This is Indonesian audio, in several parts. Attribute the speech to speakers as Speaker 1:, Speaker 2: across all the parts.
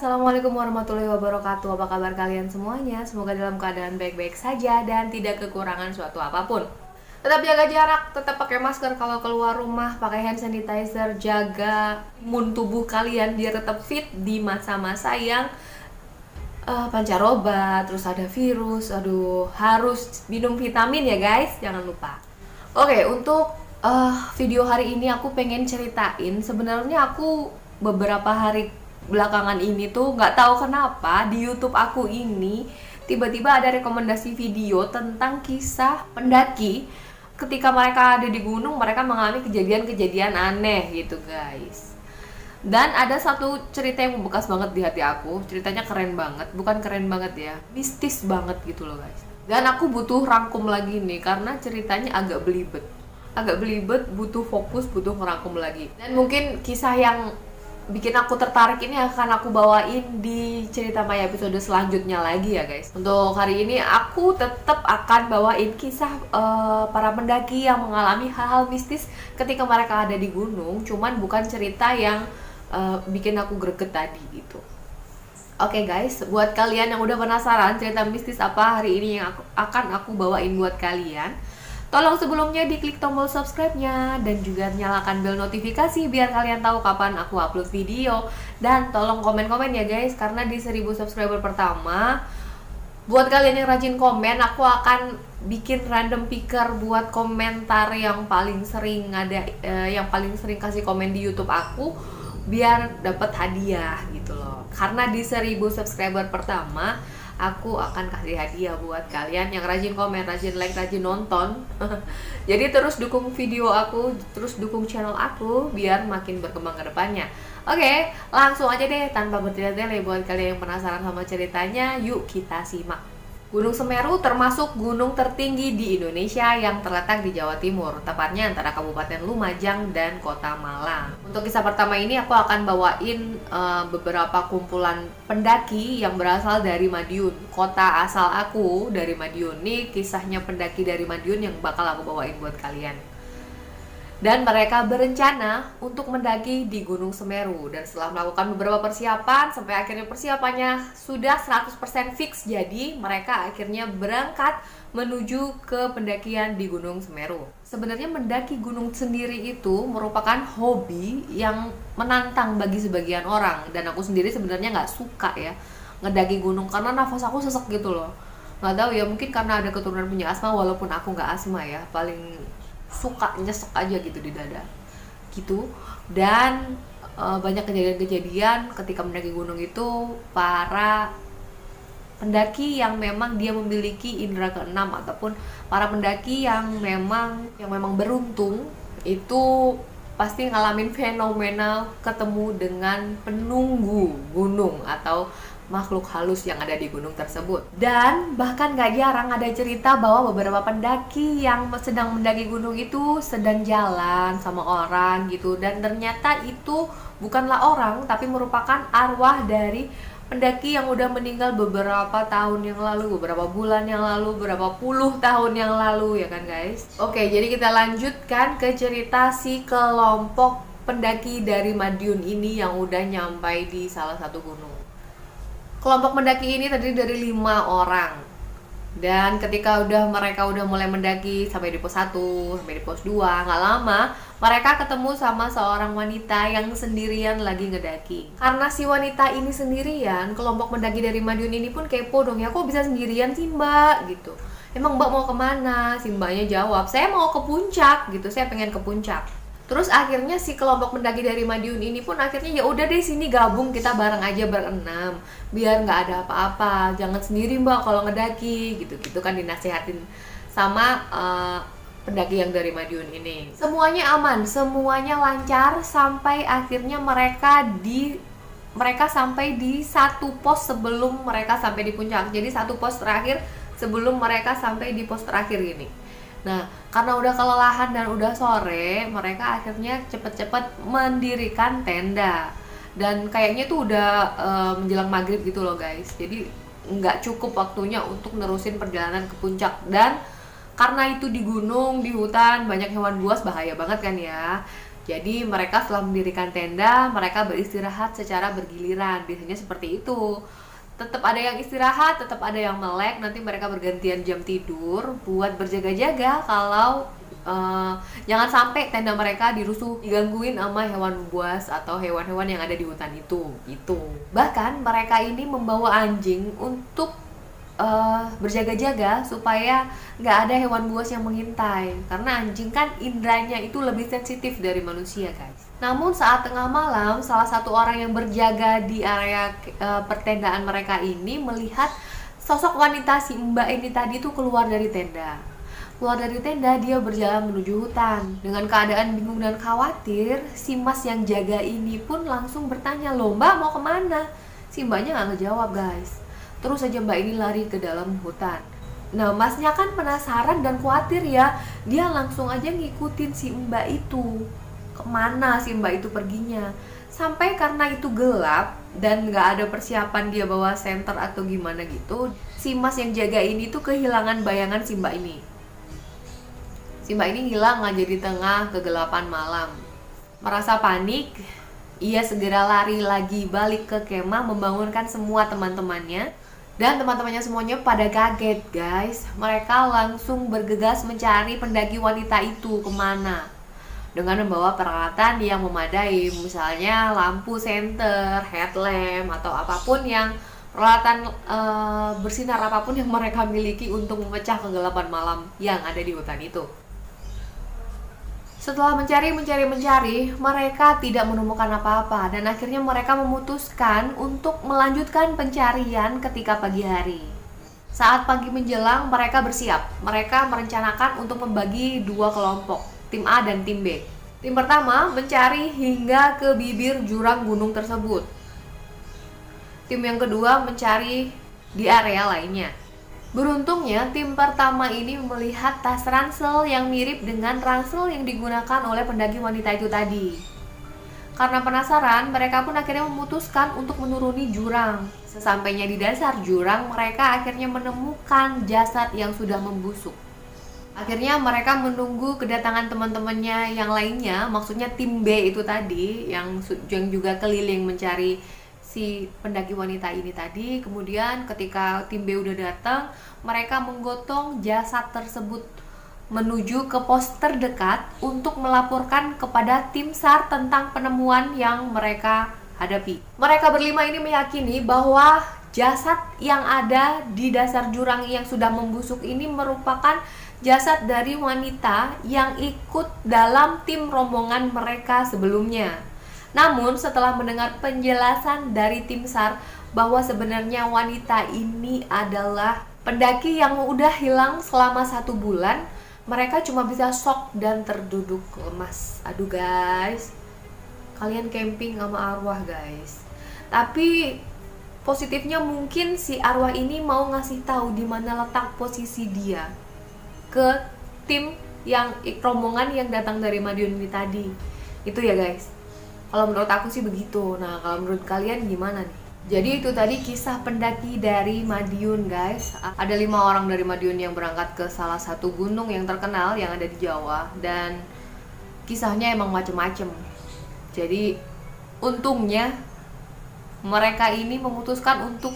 Speaker 1: Assalamualaikum warahmatullahi wabarakatuh. Apa kabar kalian semuanya? Semoga dalam keadaan baik-baik saja dan tidak kekurangan suatu apapun. Tetap jaga jarak, tetap pakai masker kalau keluar rumah, pakai hand sanitizer, jaga imun tubuh kalian biar tetap fit di masa-masa yang pancaroba, terus ada virus. Aduh, harus minum vitamin ya guys, jangan lupa. Oke, untuk video hari ini aku pengen ceritain. Sebenarnya aku beberapa hari belakangan ini tuh nggak tahu kenapa di YouTube aku ini tiba-tiba ada rekomendasi video tentang kisah pendaki ketika mereka ada di gunung, mereka mengalami kejadian-kejadian aneh gitu guys. Dan ada satu cerita yang membekas banget di hati aku. Ceritanya keren banget, bukan keren banget ya, mistis banget gitu loh guys. Dan aku butuh rangkum lagi nih karena ceritanya agak belibet, butuh fokus, butuh ngerangkum lagi. Dan mungkin kisah yang bikin aku tertarik ini akan aku bawain di cerita Maya episode selanjutnya lagi ya guys. Untuk hari ini aku tetap akan bawain kisah para pendaki yang mengalami hal-hal mistis ketika mereka ada di gunung. Cuman bukan cerita yang bikin aku greget tadi gitu. Oke guys, buat kalian yang udah penasaran cerita mistis apa hari ini yang akan aku bawain buat kalian, tolong sebelumnya diklik tombol subscribe-nya dan juga nyalakan bel notifikasi biar kalian tahu kapan aku upload video. Dan tolong komen-komen ya guys, karena di 1000 subscriber pertama, buat kalian yang rajin komen, aku akan bikin random picker buat komentar yang paling sering yang paling sering kasih komen di YouTube aku biar dapat hadiah gitu loh. Karena di 1000 subscriber pertama aku akan kasih hadiah buat kalian yang rajin komen, rajin like, rajin nonton. Jadi terus dukung video aku, terus dukung channel aku biar makin berkembang ke depannya. Oke, langsung aja deh tanpa bertele-tele, buat kalian yang penasaran sama ceritanya, yuk kita simak. Gunung Semeru termasuk gunung tertinggi di Indonesia yang terletak di Jawa Timur, tepatnya antara Kabupaten Lumajang dan Kota Malang. Untuk kisah pertama ini aku akan bawain beberapa kumpulan pendaki yang berasal dari Madiun. Kota asal aku dari Madiun. Nih kisahnya pendaki dari Madiun yang bakal aku bawain buat kalian. Dan mereka berencana untuk mendaki di Gunung Semeru. Dan setelah melakukan beberapa persiapan, sampai akhirnya persiapannya sudah 100% fix. Jadi mereka akhirnya berangkat menuju ke pendakian di Gunung Semeru. Sebenarnya mendaki gunung sendiri itu merupakan hobi yang menantang bagi sebagian orang. Dan aku sendiri sebenarnya nggak suka ya ngedaki gunung karena nafas aku sesek gitu loh. Nggak tahu ya, mungkin karena ada keturunan punya asma, walaupun aku nggak asma ya, paling suka nyesek aja gitu di dada gitu. Dan banyak kejadian-kejadian ketika mendaki gunung itu, para pendaki yang memang dia memiliki indera keenam ataupun para pendaki yang memang beruntung itu pasti ngalamin fenomena ketemu dengan penunggu gunung atau makhluk halus yang ada di gunung tersebut. Dan bahkan gak jarang ada cerita bahwa beberapa pendaki yang sedang mendaki gunung itu sedang jalan sama orang gitu, dan ternyata itu bukanlah orang tapi merupakan arwah dari pendaki yang udah meninggal beberapa tahun yang lalu, beberapa bulan yang lalu, beberapa puluh tahun yang lalu ya kan guys. Oke, jadi kita lanjutkan ke cerita si kelompok pendaki dari Madiun ini yang udah nyampai di salah satu gunung. Kelompok mendaki ini terdiri dari 5 orang. Dan ketika mereka udah mulai mendaki sampai di pos 1, sampai di pos 2, nggak lama mereka ketemu sama seorang wanita yang sendirian lagi ngedaki. Karena si wanita ini sendirian, kelompok mendaki dari Madiun ini pun kepo dong, ya kok bisa sendirian sih mbak gitu. Emang mbak mau kemana? Si mbaknya jawab, saya mau ke puncak gitu, saya pengen ke puncak. Terus akhirnya si kelompok pendaki dari Madiun ini pun akhirnya ya udah deh sini gabung, kita bareng aja berenam biar nggak ada apa-apa, jangan sendiri mbak kalau ngedaki gitu kan dinasehatin sama pendaki yang dari Madiun ini. Semuanya aman, semuanya lancar sampai akhirnya mereka sampai di satu pos sebelum mereka sampai di puncak. Jadi satu pos terakhir sebelum mereka sampai di pos terakhir ini. Nah, karena udah kelelahan dan udah sore, mereka akhirnya cepet-cepet mendirikan tenda. Dan kayaknya tuh udah menjelang maghrib gitu loh guys. Jadi nggak cukup waktunya untuk nerusin perjalanan ke puncak. Dan karena itu di gunung, di hutan, banyak hewan buas, bahaya banget kan ya. Jadi mereka setelah mendirikan tenda, mereka beristirahat secara bergiliran. Biasanya seperti itu. Tetap ada yang istirahat, tetap ada yang melek. Nanti mereka bergantian jam tidur buat berjaga-jaga kalau jangan sampai tenda mereka dirusuh, digangguin sama hewan buas atau hewan-hewan yang ada di hutan itu. Gitu. Bahkan mereka ini membawa anjing untuk berjaga-jaga supaya nggak ada hewan buas yang mengintai, karena anjing kan indranya itu lebih sensitif dari manusia, guys. Namun saat tengah malam, salah satu orang yang berjaga di area pertendaan mereka ini melihat sosok wanita si Mbak ini tadi tuh keluar dari tenda. Keluar dari tenda, dia berjalan menuju hutan. Dengan keadaan bingung dan khawatir, si Mas yang jaga ini pun langsung bertanya, "Loh Mbak, mau kemana?" Si Mbaknya nggak ngejawab, guys. Terus saja Mbak ini lari ke dalam hutan. Nah, Masnya kan penasaran dan khawatir ya. Dia langsung aja ngikutin si Mbak itu. Kemana si Mbak itu perginya. Sampai karena itu gelap dan nggak ada persiapan dia bawa senter atau gimana gitu, si Mas yang jaga ini tuh kehilangan bayangan si Mbak ini. Si Mbak ini hilang aja di tengah kegelapan malam. Merasa panik, ia segera lari lagi balik ke kemah membangunkan semua teman-temannya. Dan teman-temannya semuanya pada kaget, guys. Mereka langsung bergegas mencari pendaki wanita itu kemana, dengan membawa peralatan yang memadai, misalnya lampu senter, headlamp, atau apapun yang peralatan bersinar apapun yang mereka miliki untuk memecah kegelapan malam yang ada di hutan itu. Setelah mencari, mereka tidak menemukan apa-apa dan akhirnya mereka memutuskan untuk melanjutkan pencarian ketika pagi hari. Saat pagi menjelang, mereka bersiap. Mereka merencanakan untuk membagi dua kelompok, tim A dan tim B. Tim pertama mencari hingga ke bibir jurang gunung tersebut. Tim yang kedua mencari di area lainnya. Beruntungnya, tim pertama ini melihat tas ransel yang mirip dengan ransel yang digunakan oleh pendaki wanita itu tadi. Karena penasaran, mereka pun akhirnya memutuskan untuk menuruni jurang. Sesampainya di dasar jurang, mereka akhirnya menemukan jasad yang sudah membusuk. Akhirnya mereka menunggu kedatangan teman-temannya yang lainnya, maksudnya tim B itu tadi, yang juga keliling mencari si pendaki wanita ini tadi. Kemudian ketika tim B udah datang, mereka menggotong jasad tersebut menuju ke pos terdekat untuk melaporkan kepada tim SAR tentang penemuan yang mereka hadapi. Mereka berlima ini meyakini bahwa jasad yang ada di dasar jurang yang sudah membusuk ini merupakan jasad dari wanita yang ikut dalam tim rombongan mereka sebelumnya. Namun setelah mendengar penjelasan dari tim SAR bahwa sebenarnya wanita ini adalah pendaki yang udah hilang selama 1 bulan, mereka cuma bisa shock dan terduduk lemas. Aduh guys, kalian camping sama arwah guys. Tapi positifnya mungkin si arwah ini mau ngasih tahu di mana letak posisi dia ke tim yang rombongan yang datang dari Madiun ini tadi. Itu ya guys. Kalau menurut aku sih begitu. Nah, kalau menurut kalian gimana nih? Jadi itu tadi kisah pendaki dari Madiun, guys. Ada 5 orang dari Madiun yang berangkat ke salah satu gunung yang terkenal yang ada di Jawa, dan kisahnya emang macem-macem. Jadi untungnya mereka ini memutuskan untuk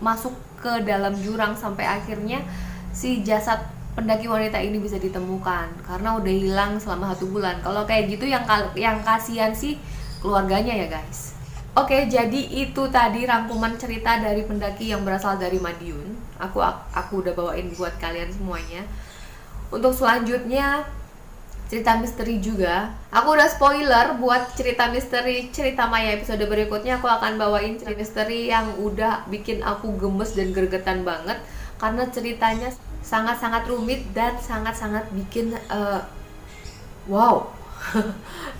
Speaker 1: masuk ke dalam jurang sampai akhirnya si jasad pendaki wanita ini bisa ditemukan karena udah hilang selama 1 bulan. Kalau kayak gitu yang kasihan sih keluarganya ya guys. Oke, jadi itu tadi rangkuman cerita dari pendaki yang berasal dari Madiun. Aku udah bawain buat kalian semuanya. Untuk selanjutnya cerita misteri juga. Aku udah spoiler buat cerita misteri cerita Maya episode berikutnya. Aku akan bawain cerita misteri yang udah bikin aku gemes dan gregetan banget karena ceritanya sangat-sangat rumit dan sangat-sangat bikin wow.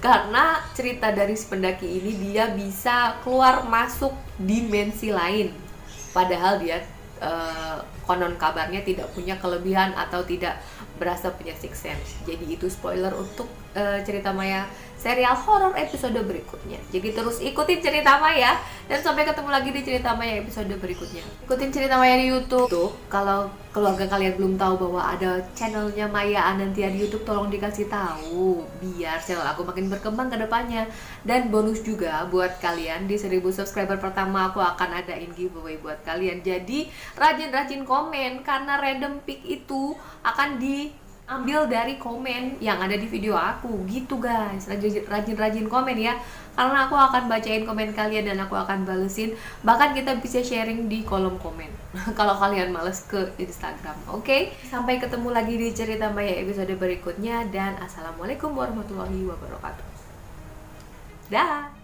Speaker 1: Karena cerita dari si pendaki ini dia bisa keluar masuk dimensi lain, padahal dia konon kabarnya tidak punya kelebihan atau tidak berasa punya sixth sense. Jadi itu spoiler untuk cerita Maya serial horor episode berikutnya. Jadi terus ikutin cerita Maya dan sampai ketemu lagi di cerita Maya episode berikutnya. Ikutin cerita Maya di YouTube. Tuh, kalau keluarga kalian belum tahu bahwa ada channelnya Maya Anantia di YouTube, tolong dikasih tahu biar channel aku makin berkembang ke depannya. Dan bonus juga buat kalian, di 1000 subscriber pertama aku akan adain giveaway buat kalian. Jadi rajin-rajin komen karena random pick itu akan diambil dari komen yang ada di video aku gitu guys. Rajin-rajin komen ya, karena aku akan bacain komen kalian dan aku akan balesin. Bahkan kita bisa sharing di kolom komen kalau kalian males ke Instagram. Oke, sampai ketemu lagi di cerita Maya episode berikutnya, dan assalamualaikum warahmatullahi wabarakatuh. Dah.